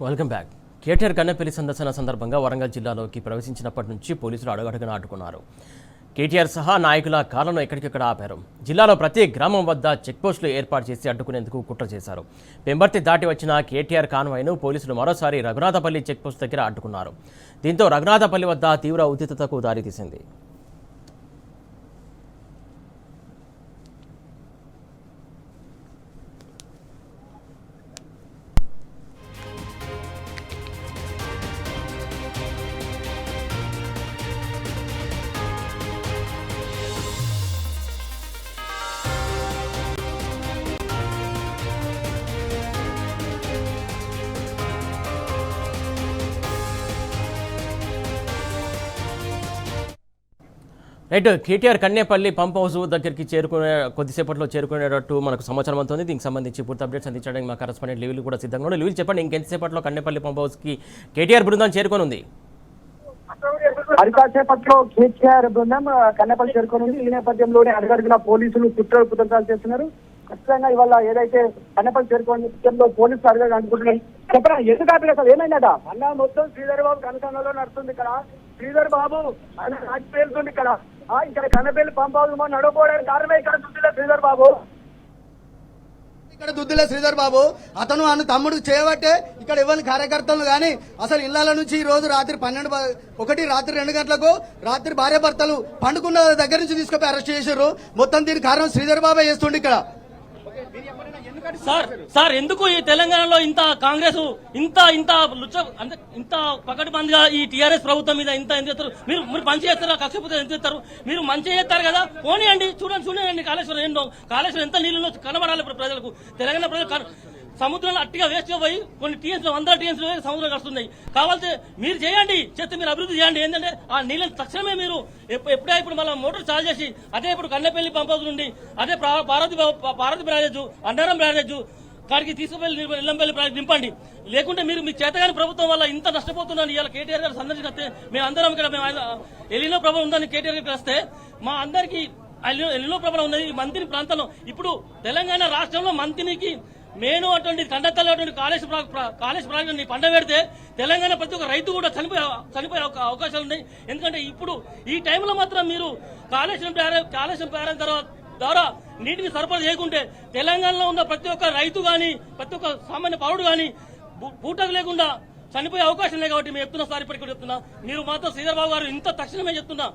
Welcome back. KTR Kannepalli సందర్శన సందర్భంగా వరంగల్ జిల్లాలోకి ప్రవేశించినప్పటి నుంచి పోలీసులు అడుగడుగునా అడ్డుకున్నారు. కేటీఆర్ సహా నాయకుల కార్లను ఎక్కడికెక్కడ ఆపారు. జిల్లాలో ప్రతి గ్రామం వద్ద చెక్పోస్టులు ఏర్పాటు చేసి అడ్డుకునేందుకు కుట్ర చేశారు. పెంబర్తి దాటి వచ్చిన కేటీఆర్ కాన్వాయ్ను పోలీసులు మరోసారి రఘునాథపల్లి చెక్పోస్ట్ దగ్గర అడ్డుకున్నారు. దీంతో రఘునాథపల్లి వద్ద తీవ్ర ఉద్రిక్తతకు దారితీసింది. Right, KTR Kannepalli pump house దగ్గరికి కొద్దిసేపట్లో చేరుకునేటట్టు మనకు సమాచారం అవుతుంది. దీనికి సంబంధించి పూర్తి అప్డేట్స్ అందించడానికి మా కరెస్పాండెంట్ లివిల్ కూడా సిద్ధంగా ఉన్నారు. లివిల్, చెప్పండి, ఇంకెంతసేపట్లో కన్నేపల్లి పంప్ హౌస్కి కేటీఆర్ బృందం చేరుకొని ఉంది? అరికాసేపట్లో కేటీఆర్ బృందం కన్నేపల్లి చేరుకొని ఉంది. ఈ నేపథ్యంలోనే అడుగడుగున పోలీసులు కుట్రలు చేస్తున్నారు. ఖచ్చితంగా ఇవాళ ఏదైతే కన్నేపల్లి చేరుకోని విషయంలో పోలీసులు అడగ అనుకుంటున్నారు. చెప్పరా, ఎందుకు ఆపిన అసలు ఏమైందట? అన్న మొత్తం శ్రీధర్ బాబు కనకంలో నడుస్తుంది. ఇక్కడ శ్రీధర్ బాబు ఆయన రాజు పేరుతుంది. ఇక్కడ కన్నపల్లి పంప్ హౌస్ నడవడానికి కారణమే ఇక్కడ దుద్దిల శ్రీధర్ బాబు. ఇక్కడ దుద్దిల శ్రీధర్ బాబు అతను అన్న తమ్ముడు చేయబట్టే ఇక్కడ ఎవరి కార్యకర్తలు కానీ అసలు ఇళ్ల నుంచి ఈ రోజు రాత్రి 2 గంటలకు రాత్రి భార్య భర్తలు పండుకున్న దగ్గర నుంచి తీసుకుపోయి అరెస్ట్ చేశారు. మొత్తం దీనికి కారణం శ్రీధర్ బాబే చేస్తుండే. ఇక్కడ సార్ ఎందుకు ఈ తెలంగాణలో ఇంత కాంగ్రెస్ ఇంత పకడ్బందీగా ఈ టీఆర్ఎస్ ప్రభుత్వం మీద ఇంత ఎంత చేస్తారు? మీరు మంచి చేస్తారా? కష్టపోతే ఎంత చేస్తారు? మీరు మంచి చేస్తారు కదా, పోనీయండి. చూడండి కాళేశ్వరం ఎంత నీళ్ళు కనబడాలి ప్రజలకు. తెలంగాణ ప్రజలు సముద్రంలో అట్టిగా వేస్ట్ పోయి కొన్ని టీఎంస్ 100 టీఎంస్ సముద్రం వస్తున్నాయి. కావాలంటే మీరు చేయండి, చేస్తే మీరు అభివృద్ధి చేయండి. ఏంటంటే ఆ నీళ్ళని తక్షణమే మీరు ఎప్పుడే ఇప్పుడు మళ్ళీ మోటార్ చార్జ్ చేసి అదే ఇప్పుడు కన్నెపల్లి పంప్ హౌస్ నుండి అదే పార్వతి బ్యారేజ్, అన్నారం బ్యారేజ్ కాడికి తీసుకువెళ్ళి ఎల్లంపల్లి ప్రాజెక్ట్ నింపండి. లేకుంటే మీరు మీ చేతగాని ప్రభుత్వం వల్ల ఇంత నష్టపోతున్నాను. ఇవాళ కేటీఆర్ గారు సందర్శిస్తే మేము అందరం ఇక్కడ ఎలినో ప్రభావం ఉందని కేటీఆర్ గారికి వస్తే మా అందరికీ ఎలినో ప్రభావం ఉన్నది. మంత్రి ప్రాంతంలో ఇప్పుడు తెలంగాణ రాష్ట్రంలో మంత్రికి మేను అటువంటి కండతల్లి అటువంటి కాళేశ్వర ప్రాజెక్టు పండ పెడితే తెలంగాణ ప్రతి ఒక్క రైతు కూడా చనిపోయే అవకాశాలు ఉన్నాయి. ఎందుకంటే ఇప్పుడు ఈ టైంలో మాత్రం మీరు కాళేశ్వరం ప్రారంభం ద్వారా నీటిని సరఫరా చేయకుంటే తెలంగాణలో ఉన్న ప్రతి ఒక్క రైతు గాని ప్రతి ఒక్క సామాన్య పౌరుడు గాని పూటకు లేకుండా చనిపోయే అవకాశం లేదు. కాబట్టి మేము చెప్తున్నా సార్, ఇప్పటికి కూడా చెప్తున్నా, మీరు మాత్రం శ్రీధర్ బాబు గారు ఇంత తక్షణమే చేస్తున్నా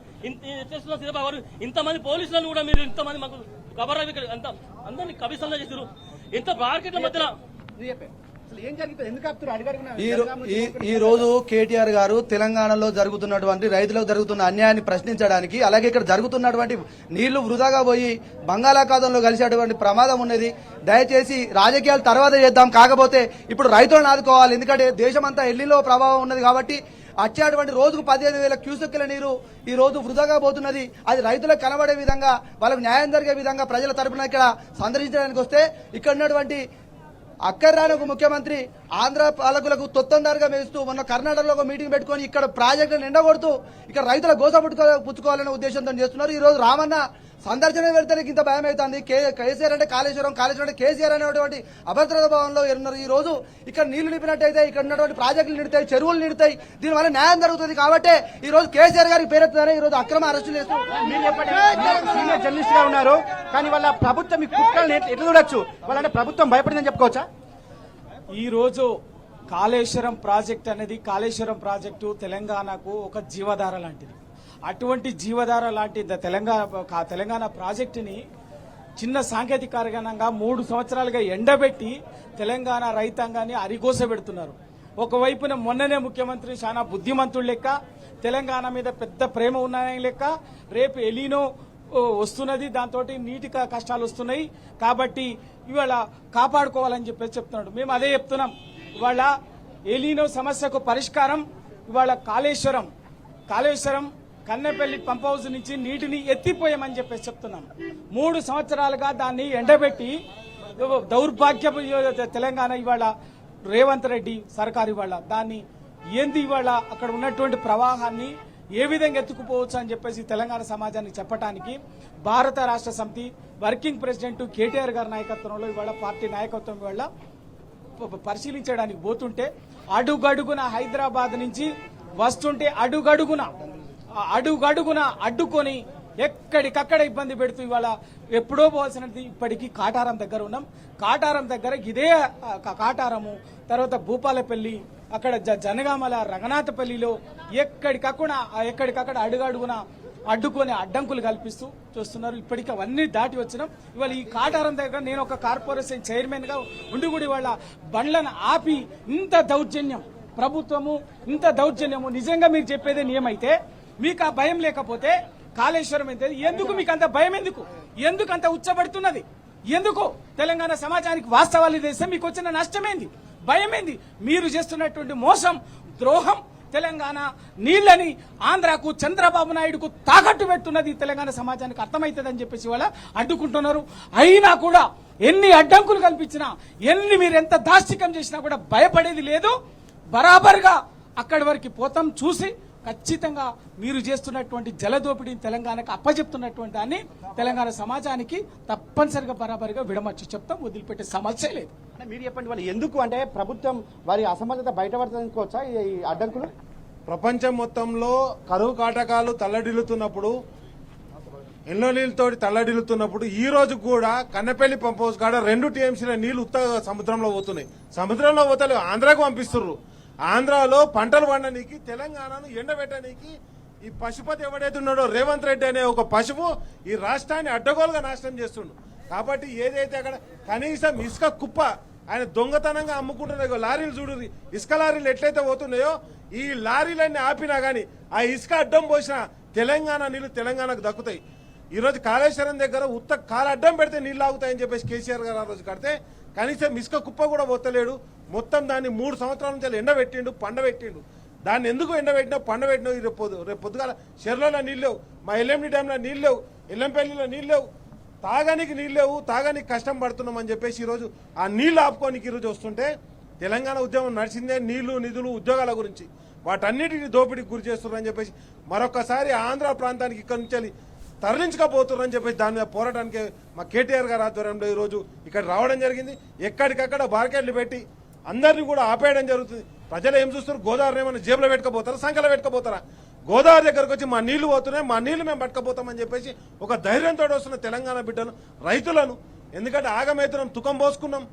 శ్రీధర్ బాబు గారు ఇంతమంది పోలీసులను కూడా మీరు ఇంతమంది మాకు కబర్ అందరినీ కవిసంలో చేశారు. ఇంత మార్కెట్ల మధ్యన ఈ రోజు కేటీఆర్ గారు తెలంగాణలో జరుగుతున్నటువంటి రైతులకు జరుగుతున్న అన్యాయాన్ని ప్రశ్నించడానికి, అలాగే ఇక్కడ జరుగుతున్నటువంటి నీళ్లు వృధాగా పోయి బంగాళాఖాతంలో కలిసేటువంటి ప్రమాదం ఉన్నది. దయచేసి రాజకీయాలు తర్వాత చేద్దాం, కాకపోతే ఇప్పుడు రైతులను ఆదుకోవాలి. ఎందుకంటే దేశమంతా ఎల్లిలో ప్రభావం ఉన్నది కాబట్టి వచ్చేటువంటి రోజుకు 15,000 క్యూసెక్కుల నీరు ఈ రోజు వృధాగా పోతున్నది. అది రైతులకు కనబడే విధంగా, వాళ్ళకు న్యాయం జరిగే విధంగా ప్రజల తరపున ఇక్కడ సందర్శించడానికి వస్తే ఇక్కడ ఉన్నటువంటి అక్కర్రాని ఒక ముఖ్యమంత్రి ఆంధ్ర పాలకులకు తొత్తందారుగా వేస్తూ మొన్న కర్ణాటకలో ఒక మీటింగ్ పెట్టుకుని ఇక్కడ ప్రాజెక్టులను ఎండగొడుతూ ఇక్కడ రైతుల గోస పుచ్చుకోవాలనే ఉద్దేశంతో చేస్తున్నారు. ఈ రోజు రామన్న సందర్శన పెడితే ఇంత భయం అవుతుంది. కేసీఆర్ అంటే కాళేశ్వరం అంటే కేసీఆర్ అనేటువంటి అభద్రతా భావంలో ఉన్నారు. ఈ రోజు ఇక్కడ నీళ్లు నింపినట్టయితే ఇక్కడ ఉన్నటువంటి ప్రాజెక్టులు నిండుతాయి, చెరువులు నిండుతాయి, దీనివల్ల న్యాయం జరుగుతుంది. కాబట్టి ఈ రోజు కేసీఆర్ గారికి పేరెత్తున్నారని ఈ రోజు అక్రమ అరెస్టులు సీనియర్ జర్నలిస్ట్ గా ఉన్నారు. కానీ వాళ్ళ ప్రభుత్వం ఈ కుట్రల్ని ఎట్లా చూడొచ్చు? వాళ్ళంటే ప్రభుత్వం భయపడిందని చెప్పుకోవచ్చా? ఈ రోజు కాళేశ్వరం ప్రాజెక్ట్ అనేది కాళేశ్వరం ప్రాజెక్టు తెలంగాణకు ఒక జీవధార లాంటిది. అటువంటి జీవధార లాంటి తెలంగాణ ప్రాజెక్టుని చిన్న సాంకేతిక కారణంగా 3 సంవత్సరాలుగా ఎండబెట్టి తెలంగాణ రైతాంగాన్ని అరిగోస పెడుతున్నారు. ఒకవైపున మొన్ననే ముఖ్యమంత్రి చాలా బుద్ధిమంతుడు లెక్క, తెలంగాణ మీద పెద్ద ప్రేమ ఉన్నాయని లెక్క, రేపు ఎలీనో వస్తున్నది, దాంతో నీటి కష్టాలు వస్తున్నాయి కాబట్టి ఇవాళ కాపాడుకోవాలని చెప్పేసి చెప్తున్నాడు. మేము అదే చెప్తున్నాం. ఇవాళ ఎలీనో సమస్యకు పరిష్కారం ఇవాళ కాళేశ్వరం కన్నెపల్లి పంప్ హౌస్ నుంచి నీటిని ఎత్తిపోయామని చెప్పేసి చెప్తున్నాం. 3 సంవత్సరాలుగా దాన్ని ఎండబెట్టి దౌర్భాగ్యపు తెలంగాణ ఇవాళ రేవంత్ రెడ్డి సర్కారు ఇవాళ దాన్ని ఏంది ఇవాళ అక్కడ ఉన్నటువంటి ప్రవాహాన్ని ఏ విధంగా ఎత్తుకుపోవచ్చు అని చెప్పేసి తెలంగాణ సమాజానికి చెప్పడానికి భారత రాష్ట్ర సమితి వర్కింగ్ ప్రెసిడెంట్ కేటీఆర్ గారి నాయకత్వంలో ఇవాళ పార్టీ నాయకత్వం ఇవాళ పరిశీలించడానికి పోతుంటే అడుగడుగున హైదరాబాద్ నుంచి వస్తుంటే అడుగడుగున అడ్డుకొని ఎక్కడికక్కడ ఇబ్బంది పెడుతూ ఇవాళ ఎప్పుడో పోవాల్సినది ఇప్పటికీ కాటారం దగ్గర ఉన్నాం. కాటారం దగ్గర ఇదే కాటారము, తర్వాత భూపాలపల్లి, అక్కడ జనగామల, రఘునాథపల్లిలో ఎక్కడికక్కడ అడుగడుగున అడ్డుకొని అడ్డంకులు కల్పిస్తూ చూస్తున్నారు. ఇప్పటికీ అవన్నీ దాటి వచ్చినాం. ఇవాళ ఈ కాటారం దగ్గర నేను ఒక కార్పొరేషన్ చైర్మన్ గా ఉండి కూడా ఇవాళ బండ్లను ఆపి ఇంత దౌర్జన్యం, ప్రభుత్వము ఇంత దౌర్జన్యము, నిజంగా మీరు చెప్పేదే నియమైతే మీకు ఆ భయం లేకపోతే కాళేశ్వరం ఎంత, ఎందుకు మీకు అంత భయం, ఎందుకు అంత ఉచ్చబడుతున్నది, ఎందుకు తెలంగాణ సమాజానికి వాస్తవాలు తెలిస్తే మీకు వచ్చిన నష్టమేంది, భయమేంది? మీరు చేస్తున్నటువంటి మోసం, ద్రోహం తెలంగాణ నీళ్లని ఆంధ్రాకు, చంద్రబాబు నాయుడుకు తాకట్టు పెడుతున్నది తెలంగాణ సమాజానికి అర్థమవుతుందని చెప్పేసి వాళ్ళ అడ్డుకుంటున్నారు. అయినా కూడా ఎన్ని అడ్డంకులు కల్పించినా, మీరు ఎంత దాష్టికం చేసినా కూడా భయపడేది లేదు. బరాబర్గా అక్కడి వరకు పోతాం. చూసి ఖచ్చితంగా మీరు చేస్తున్నటువంటి జలదోపిడీని తెలంగాణకు అప్పచెప్తున్నటువంటి దాన్ని తెలంగాణ సమాజానికి తప్పనిసరిగా బరాబరిగా విడమర్చి చెప్తాం. వదిలిపెట్టే సమస్య లేదు. మీరు చెప్పండి, వాళ్ళు ఎందుకు అంటే ప్రభుత్వం వారి అసమర్థత బయటపడుతుందనుకోవచ్చా ఈ అడ్డంకులు? ప్రపంచం మొత్తంలో కరువు కాటకాలు తల్లడిల్లుతున్నప్పుడు, ఎన్నో నీళ్ళతోటి తల్లడిల్లుతున్నప్పుడు ఈ రోజు కూడా కన్నపల్లి పంప్ హౌస్ కాడ 2 టీఎంసీల నీళ్లు ఉత్తగా సముద్రంలో పోతున్నాయి. సముద్రంలో పోతలేవు, ఆంధ్రాకు పంపిస్తుర్రు. ఆంధ్రాలో పంటలు పండనీకి, తెలంగాణను ఎండబెట్టనీకి ఈ పశుపతి ఎవడైతే ఉన్నాడో రేవంత్ రెడ్డి అనే ఒక పశువు ఈ రాష్ట్రాన్ని అడ్డగోలుగా నాశనం చేస్తుండు. కాబట్టి ఏదైతే అక్కడ కనీసం ఇసుక కుప్ప ఆయన దొంగతనంగా అమ్ముకుంటున్నాయో లారీలు చూడు, ఇసుక లారీలు ఎట్లయితే పోతున్నాయో ఈ లారీలన్నీ ఆపినా గానీ ఆ ఇసుక అడ్డం పోసిన తెలంగాణ నీళ్లు తెలంగాణకు దక్కుతాయి. ఈ రోజు కాళేశ్వరం దగ్గర కాలు అడ్డం పెడితే నీళ్లు ఆగుతాయని చెప్పేసి కేసీఆర్ గారు ఆ రోజు కడితే కనీసం ఇసుక కుప్ప కూడా పోతలేడు. మొత్తం దాన్ని 3 సంవత్సరాల నుంచి ఎండబెట్టిండు, పండబెట్టిండు. దాన్ని ఎందుకు ఎండబెట్టినా పండబెట్టినా రేపు పొద్దుగాల చెర్లలో నీళ్ళు లేవు, మా ఎల్ఎండి డ్యాంలో నీళ్ళు లేవు, ఎల్లంపల్లిలో నీళ్ళు లేవు, తాగానికి నీళ్ళు లేవు, తాగానికి కష్టం పడుతున్నాం అని చెప్పేసి ఈరోజు ఆ నీళ్లు ఆపుకోనికి ఈరోజు వస్తుంటే తెలంగాణ ఉద్యమం నడిచిందే నీళ్లు, నిధులు, ఉద్యోగాల గురించి. వాటన్నిటిని దోపిడీకి గురి చేస్తున్నారని చెప్పేసి మరొకసారి ఆంధ్ర ప్రాంతానికి ఇక్కడి నుంచి తరలించకపోతున్నారని చెప్పేసి దాని మీద పోరాటానికి మా కేటీఆర్ గారి ఆధ్వర్యంలో ఈరోజు ఇక్కడ రావడం జరిగింది. ఎక్కడికక్కడ బార్కెట్లు పెట్టి అందరినీ కూడా ఆపేయడం జరుగుతుంది. ప్రజలు ఏం చూస్తారు? గోదావరిని ఏమైనా జేబులో పెట్టుకపోతారా, సంఖ్యలో పెట్టుకపోతారా? గోదావరి దగ్గరకు వచ్చి మా నీళ్లు పోతున్నాయి, మా నీళ్లు మేము పట్టుకపోతామని చెప్పేసి ఒక ధైర్యంతో వస్తున్న తెలంగాణ బిడ్డను, రైతులను, ఎందుకంటే ఆగమేతనం తుకం పోసుకున్నాం,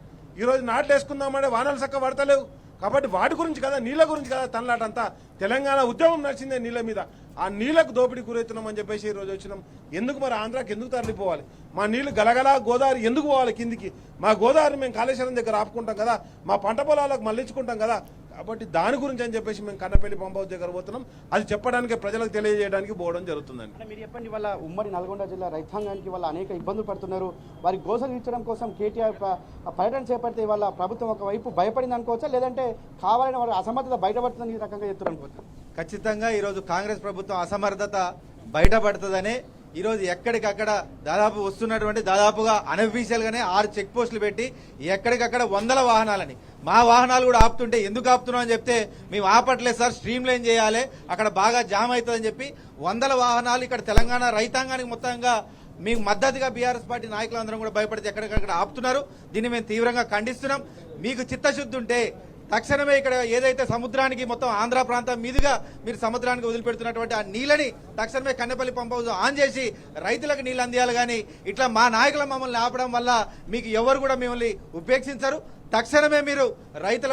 ఈరోజు నాట్లు వేసుకుందామంటే వానలు చక్క పడతలేవు. కాబట్టి వాటి గురించి కదా, నీళ్ల గురించి కదా తనలాటంతా. తెలంగాణ ఉద్యమం నడిచిందే నీళ్ల మీద. ఆ నీళ్లకు దోపిడీ గురవుతున్నాం అని చెప్పేసి ఈ రోజు వచ్చినాం. ఎందుకు మరి ఆంధ్రాకి ఎందుకు తరలిపోవాలి? మా నీళ్లు గలగలా గోదావరి ఎందుకు పోవాలి కిందికి? మా గోదావరి మేము కాళేశ్వరం దగ్గర ఆపుకుంటాం కదా, మా పంట పొలాలకు మళ్లించుకుంటాం కదా. కాబట్టి దాని గురించి అని చెప్పేసి మేము కన్నపల్లి పంప్ హౌస్ దగ్గర పోతున్నాం. అది చెప్పడానికి, ప్రజలకు తెలియజేయడానికి పోవడం జరుగుతుందండి. మీరు చెప్పండి, వాళ్ళ ఉమ్మడి నల్గొండ జిల్లా రైతాంగానికి వాళ్ళ అనేక ఇబ్బందులు పడుతున్నారు. వారి గోసలు తీర్చడం కోసం కేటీఆర్ పర్యటన చేపడితే వాళ్ళ ప్రభుత్వం ఒకవైపు భయపడింది అనుకోవచ్చా, లేదంటే కావాలని వారి అసమర్థత బయటపడుతుందని ఈ రకంగా చెప్తారు అనుకోవచ్చా? ఖచ్చితంగా ఈరోజు కాంగ్రెస్ ప్రభుత్వం అసమర్థత బయటపడుతుందనే ఈరోజు ఎక్కడికక్కడ దాదాపుగా అన్అఫీషియల్ గానే 6 చెక్ పోస్టులు పెట్టి ఎక్కడికక్కడ 100 వాహనాలని, మా వాహనాలు కూడా ఆపుతుంటే ఎందుకు ఆపుతున్నాం అని చెప్తే మేము ఆపట్లేదు సార్, స్ట్రీమ్ లైన్ చేయాలి, అక్కడ బాగా జామ్ అవుతుందని చెప్పి 100 వాహనాలు ఇక్కడ తెలంగాణ రైతాంగానికి మొత్తంగా మీకు మద్దతుగా బీఆర్ఎస్ పార్టీ నాయకులందరం కూడా భయపడితే ఎక్కడికక్కడ ఆపుతున్నారు. దీన్ని మేము తీవ్రంగా ఖండిస్తున్నాం. మీకు చిత్తశుద్ధి ఉంటే తక్షణమే ఇక్కడ ఏదైతే సముద్రానికి మొత్తం ఆంధ్ర ప్రాంతం మీదుగా మీరు సముద్రానికి వదిలిపెడుతున్నటువంటి ఆ నీళ్ళని తక్షణమే కన్నపల్లి పంప్ హౌస్ ఆన్ చేసి రైతులకు నీళ్ళు అందియాలి. కానీ ఇట్లా మా నాయకుల మమ్మల్ని ఆపడం వల్ల మీకు ఎవరు కూడా మిమ్మల్ని ఉపేక్షించరు. తక్షణమే మీరు రైతుల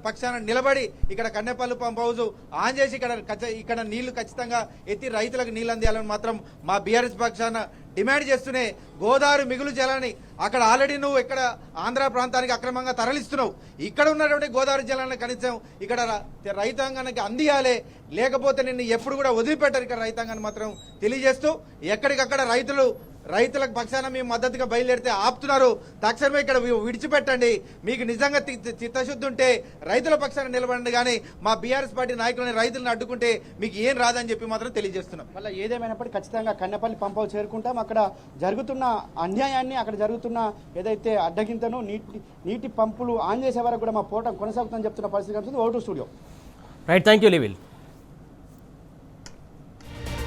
పక్షాన నిలబడి ఇక్కడ కన్నెపల్లి పంప్ హౌస్ ఆన్ చేసి ఇక్కడ నీళ్లు ఖచ్చితంగా ఎత్తి రైతులకు నీళ్ళు అందియాలని మాత్రం మా బీఆర్ఎస్ పక్షాన డిమాండ్ చేస్తూనే గోదావరి మిగులు జలాన్ని అక్కడ ఆల్రెడీ నువ్వు ఇక్కడ ఆంధ్ర ప్రాంతానికి అక్రమంగా తరలిస్తున్నావు, ఇక్కడ ఉన్నటువంటి గోదావరి జలాన్ని కనీసం ఇక్కడ రైతాంగానికి అందియాలి, లేకపోతే నిన్ను ఎప్పుడు కూడా వదిలిపెట్టారు ఇక్కడ రైతాంగాన్ని మాత్రం తెలియజేస్తూ ఎక్కడికక్కడ రైతులకు పక్షాన మేము మద్దతుగా బయలుదేరితే ఆపుతున్నారు. తక్షణమే ఇక్కడ విడిచిపెట్టండి. మీకు నిజంగా చిత్తశుద్ధి ఉంటే రైతుల పక్షాన నిలబడండి. కానీ మా బీఆర్ఎస్ పార్టీ నాయకులని రైతులను అడ్డుకుంటే మీకు ఏం రాదని చెప్పి మాత్రం తెలియజేస్తున్నాం. మళ్ళీ ఏదేమైనప్పటికీ ఖచ్చితంగా కన్నపల్లి పంప్ హౌస్ చేరుకుంటాం. అక్కడ జరుగుతున్న అన్యాయాన్ని, అక్కడ జరుగుతున్న ఏదైతే అడ్డగింతను నీటి పంపులు ఆన్ చేసే వరకు కూడా మా పోరాటం కొనసాగుతుందని చెప్తున్న పరిస్థితి కనిపిస్తుంది. ఓటు స్టూడియో. Right, thank you లివిల్.